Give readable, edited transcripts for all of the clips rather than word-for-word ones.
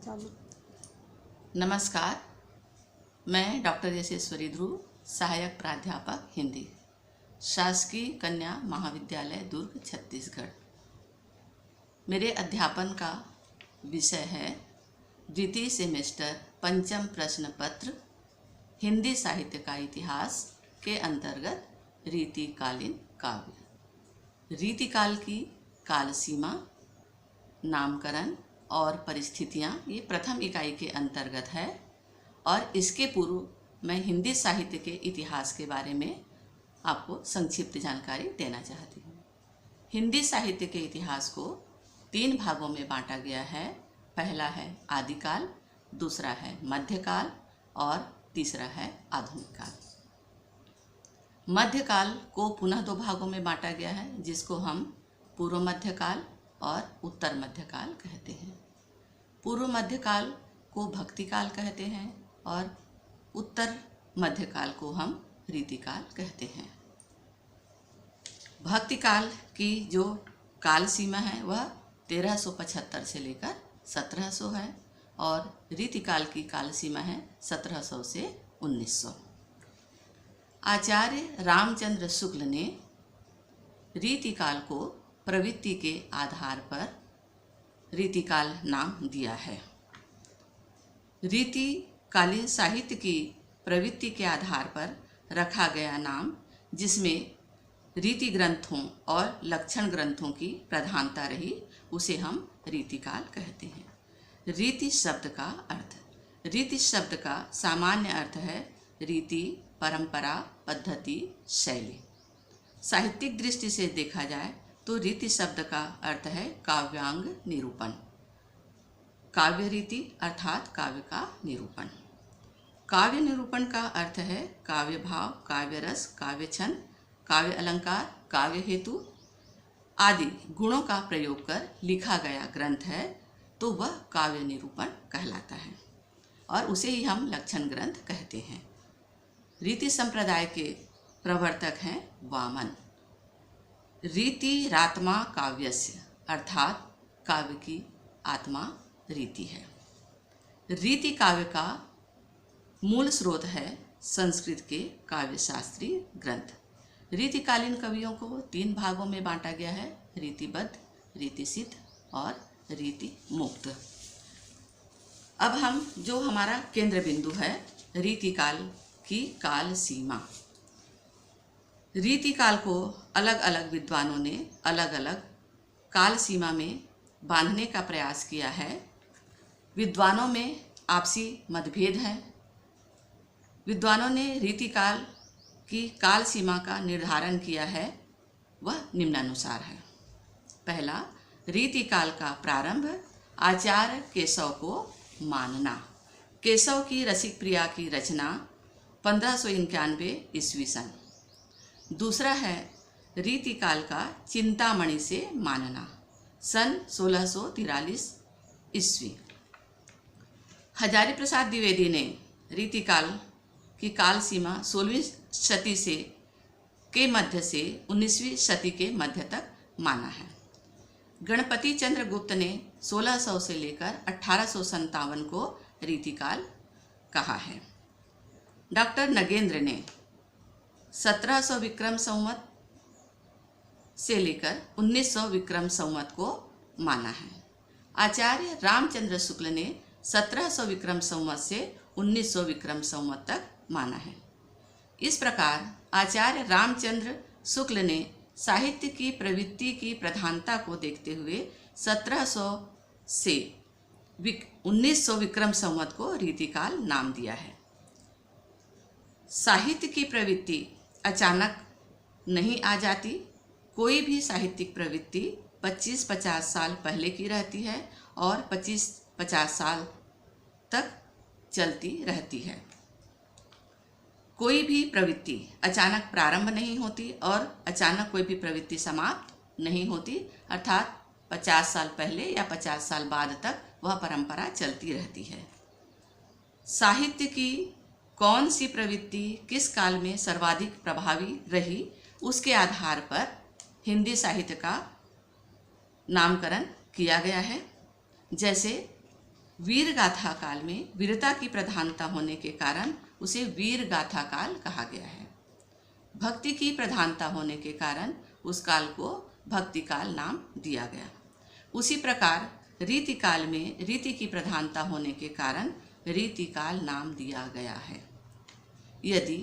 चालू। नमस्कार, मैं डॉक्टर यशस्वरी ध्रुव, सहायक प्राध्यापक हिंदी, शासकीय कन्या महाविद्यालय दुर्ग, छत्तीसगढ़। मेरे अध्यापन का विषय है द्वितीय सेमेस्टर पंचम प्रश्न पत्र हिंदी साहित्य का इतिहास के अंतर्गत रीतिकालीन काव्य। रीतिकाल की काल सीमा, नामकरण और परिस्थितियाँ ये प्रथम इकाई के अंतर्गत है और इसके पूर्व मैं हिंदी साहित्य के इतिहास के बारे में आपको संक्षिप्त जानकारी देना चाहती हूँ। हिंदी साहित्य के इतिहास को 3 भागों में बांटा गया है। पहला है आदिकाल, दूसरा है मध्यकाल और तीसरा है आधुनिक काल। मध्यकाल को पुनः 2 भागों में बांटा गया है, जिसको हम पूर्व मध्यकाल और उत्तर मध्यकाल कहते हैं। पूर्व मध्यकाल को भक्तिकाल कहते हैं और उत्तर मध्यकाल को हम रीतिकाल कहते हैं। भक्तिकाल की जो काल सीमा है वह 1375 से लेकर 1700 है और रीतिकाल की काल सीमा है 1700 से 1900। आचार्य रामचंद्र शुक्ल ने रीतिकाल को प्रवृत्ति के आधार पर रीतिकाल नाम दिया है। रीतिकालीन साहित्य की प्रवृत्ति के आधार पर रखा गया नाम, जिसमें रीति ग्रंथों और लक्षण ग्रंथों की प्रधानता रही, उसे हम रीतिकाल कहते हैं। रीति शब्द का अर्थ, रीति शब्द का सामान्य अर्थ है रीति, परंपरा, पद्धति, शैली। साहित्यिक दृष्टि से देखा जाए तो रीति शब्द का अर्थ है काव्यांग निरूपण। काव्य रीति अर्थात काव्य का निरूपण। काव्य निरूपण का अर्थ है काव्य भाव, काव्य रस, काव्य छंद, काव्य अलंकार, काव्य हेतु आदि गुणों का प्रयोग कर लिखा गया ग्रंथ है तो वह काव्य निरूपण कहलाता है और उसे ही हम लक्षण ग्रंथ कहते हैं। रीति संप्रदाय के प्रवर्तक हैं वामन। रीतिरात्मा काव्यस्य अर्थात काव्य की आत्मा रीति है। रीति काव्य का मूल स्रोत है संस्कृत के काव्यशास्त्रीय ग्रंथ। रीतिकालीन कवियों को 3 भागों में बांटा गया है, रीतिबद्ध, रीतिसिद्ध और रीति मुक्त। अब हम जो हमारा केंद्र बिंदु है रीतिकाल की काल सीमा। रीतिकाल को अलग अलग विद्वानों ने अलग अलग काल सीमा में बांधने का प्रयास किया है। विद्वानों में आपसी मतभेद है। विद्वानों ने रीतिकाल की काल सीमा का निर्धारण किया है, वह निम्नानुसार है। पहला, रीतिकाल का प्रारंभ आचार्य केशव को मानना। केशव की रसिक प्रिया की रचना 1591 ईस्वी सन। दूसरा है रीतिकाल का चिंतामणि से मानना, सन 1643 ईस्वी। हजारी प्रसाद द्विवेदी ने रीतिकाल की काल सीमा 16वीं शती से के मध्य से 19वीं शती के मध्य तक माना है। गणपति चंद्र गुप्त ने 1600 से लेकर 1857 को रीतिकाल कहा है। डॉक्टर नगेंद्र ने 1700 विक्रम संवत से लेकर 1900 विक्रम संवत को माना है। आचार्य रामचंद्र शुक्ल ने 1700 विक्रम संवत से 1900 विक्रम संवत तक माना है। इस प्रकार आचार्य रामचंद्र शुक्ल ने साहित्य की प्रवृत्ति की प्रधानता को देखते हुए 1700 से 1900 विक्रम संवत को रीतिकाल नाम दिया है। साहित्य की प्रवृत्ति अचानक नहीं आ जाती। कोई भी साहित्यिक प्रवृत्ति 25-50 साल पहले की रहती है और 25-50 साल तक चलती रहती है। कोई भी प्रवृत्ति अचानक प्रारंभ नहीं होती और अचानक कोई भी प्रवृत्ति समाप्त नहीं होती, अर्थात 50 साल पहले या 50 साल बाद तक वह परंपरा चलती रहती है। साहित्य की कौन सी प्रवृत्ति किस काल में सर्वाधिक प्रभावी रही, उसके आधार पर हिंदी साहित्य का नामकरण किया गया है। जैसे वीर गाथा काल में वीरता की प्रधानता होने के कारण उसे वीर गाथा काल कहा गया है। भक्ति की प्रधानता होने के कारण उस काल को भक्ति काल नाम दिया गया। उसी प्रकार रीति काल में रीति की प्रधानता होने के कारण रीति काल नाम दिया गया है। यदि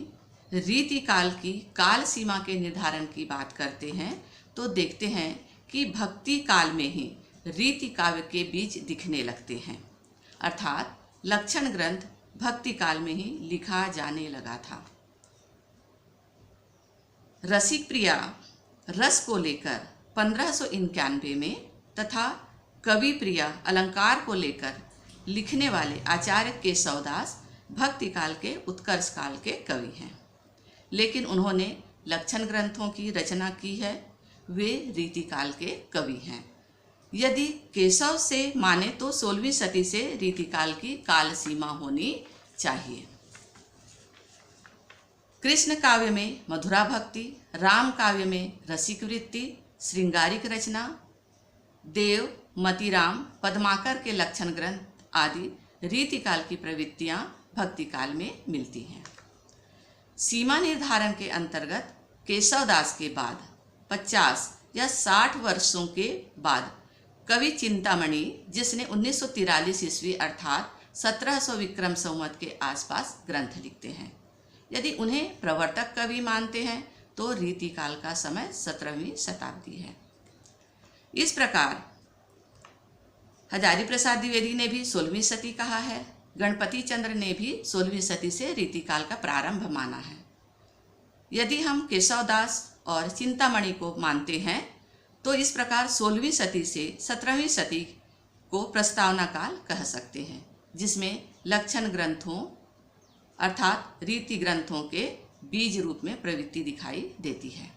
रीति काल की काल सीमा के निर्धारण की बात करते हैं तो देखते हैं कि भक्ति काल में ही रीति काव्य के बीज दिखने लगते हैं, अर्थात लक्षण ग्रंथ भक्ति काल में ही लिखा जाने लगा था। रसिक प्रिया रस को लेकर 1591 में तथा कवि प्रिया अलंकार को लेकर लिखने वाले आचार्य केशवदास भक्ति काल के उत्कर्ष काल के कवि हैं, लेकिन उन्होंने लक्षण ग्रंथों की रचना की है, वे रीति काल के कवि हैं। यदि केशव से माने तो 16वीं सदी से रीति काल की काल सीमा होनी चाहिए। कृष्ण काव्य में मधुरा भक्ति, राम काव्य में रसिक वृत्ति, श्रृंगारिक रचना, देव, मतिराम, पद्माकर के लक्षण ग्रंथ आदि रीति काल की प्रवृत्तियां भक्ति काल में मिलती हैं। सीमा निर्धारण के अंतर्गत केशवदास के बाद 50 या 60 वर्षों के बाद कवि चिंतामणि, जिसने 1943 ईस्वी अर्थात 1700 विक्रम संवत के आसपास ग्रंथ लिखते हैं। यदि उन्हें प्रवर्तक कवि मानते हैं तो रीति काल का समय 17वीं शताब्दी है। इस प्रकार हजारी प्रसाद द्विवेदी ने भी 16वीं सदी कहा है। गणपति चंद्र ने भी 16वीं सदी से रीति काल का प्रारंभ माना है। यदि हम केशवदास और चिंतामणि को मानते हैं तो इस प्रकार 16वीं सदी से 17वीं सदी को प्रस्तावना काल कह सकते हैं, जिसमें लक्षण ग्रंथों अर्थात रीति ग्रंथों के बीज रूप में प्रवृत्ति दिखाई देती है।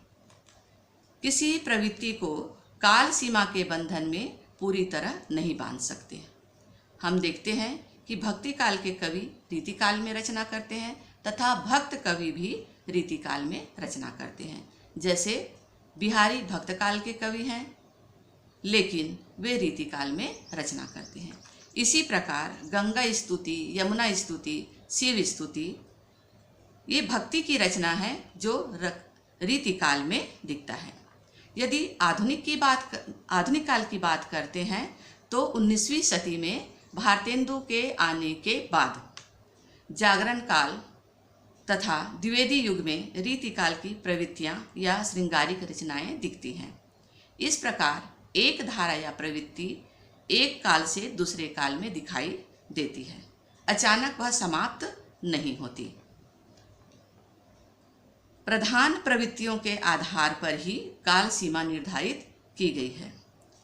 किसी प्रवृत्ति को काल सीमा के बंधन में पूरी तरह नहीं बांध सकते। हम देखते हैं कि भक्ति काल के कवि रीति काल में रचना करते हैं तथा भक्त कवि भी रीति काल में रचना करते हैं। जैसे बिहारी भक्त काल के कवि हैं, लेकिन वे रीति काल में रचना करते हैं। इसी प्रकार गंगा स्तुति, यमुना स्तुति, शिव स्तुति ये भक्ति की रचना है जो रीति काल में दिखता है। यदि आधुनिक काल की बात करते हैं तो 19वीं सदी में भारतेंदु के आने के बाद जागरण काल तथा द्विवेदी युग में रीति काल की प्रवृत्तियां या श्रृंगारिक रचनाएं दिखती हैं। इस प्रकार एक धारा या प्रवृत्ति एक काल से दूसरे काल में दिखाई देती है, अचानक वह समाप्त नहीं होती। प्रधान प्रवृत्तियों के आधार पर ही काल सीमा निर्धारित की गई है।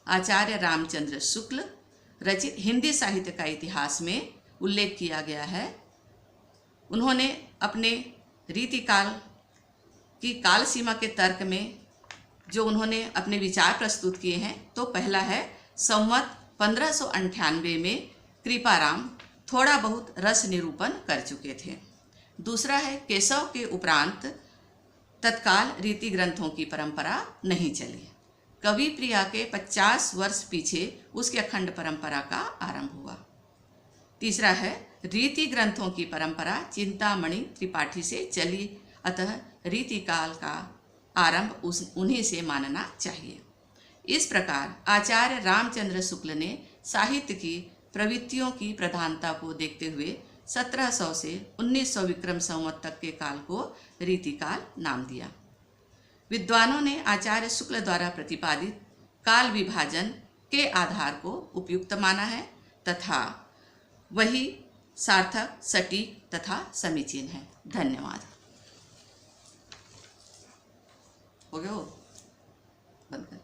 आचार्य रामचंद्र शुक्ल रचित हिंदी साहित्य का इतिहास में उल्लेख किया गया है। उन्होंने अपने रीति काल की काल सीमा के तर्क में जो उन्होंने अपने विचार प्रस्तुत किए हैं, तो पहला है संवत 1598 में कृपाराम थोड़ा बहुत रस निरूपण कर चुके थे। दूसरा है केशव के उपरांत तत्काल रीति ग्रंथों की परंपरा नहीं चली। कवि प्रिया के 50 वर्ष पीछे उसकी अखंड परंपरा का आरंभ हुआ। तीसरा है रीति ग्रंथों की परंपरा चिंतामणि त्रिपाठी से चली, अतः रीति काल का आरंभ उन्हीं से मानना चाहिए। इस प्रकार आचार्य रामचंद्र शुक्ल ने साहित्य की प्रवृत्तियों की प्रधानता को देखते हुए 1700 से 1900 विक्रम संवत तक के काल को रीति काल नाम दिया। विद्वानों ने आचार्य शुक्ल द्वारा प्रतिपादित काल विभाजन के आधार को उपयुक्त माना है तथा वही सार्थक, सटीक तथा समीचीन है। धन्यवाद। हो गया, बंद कर।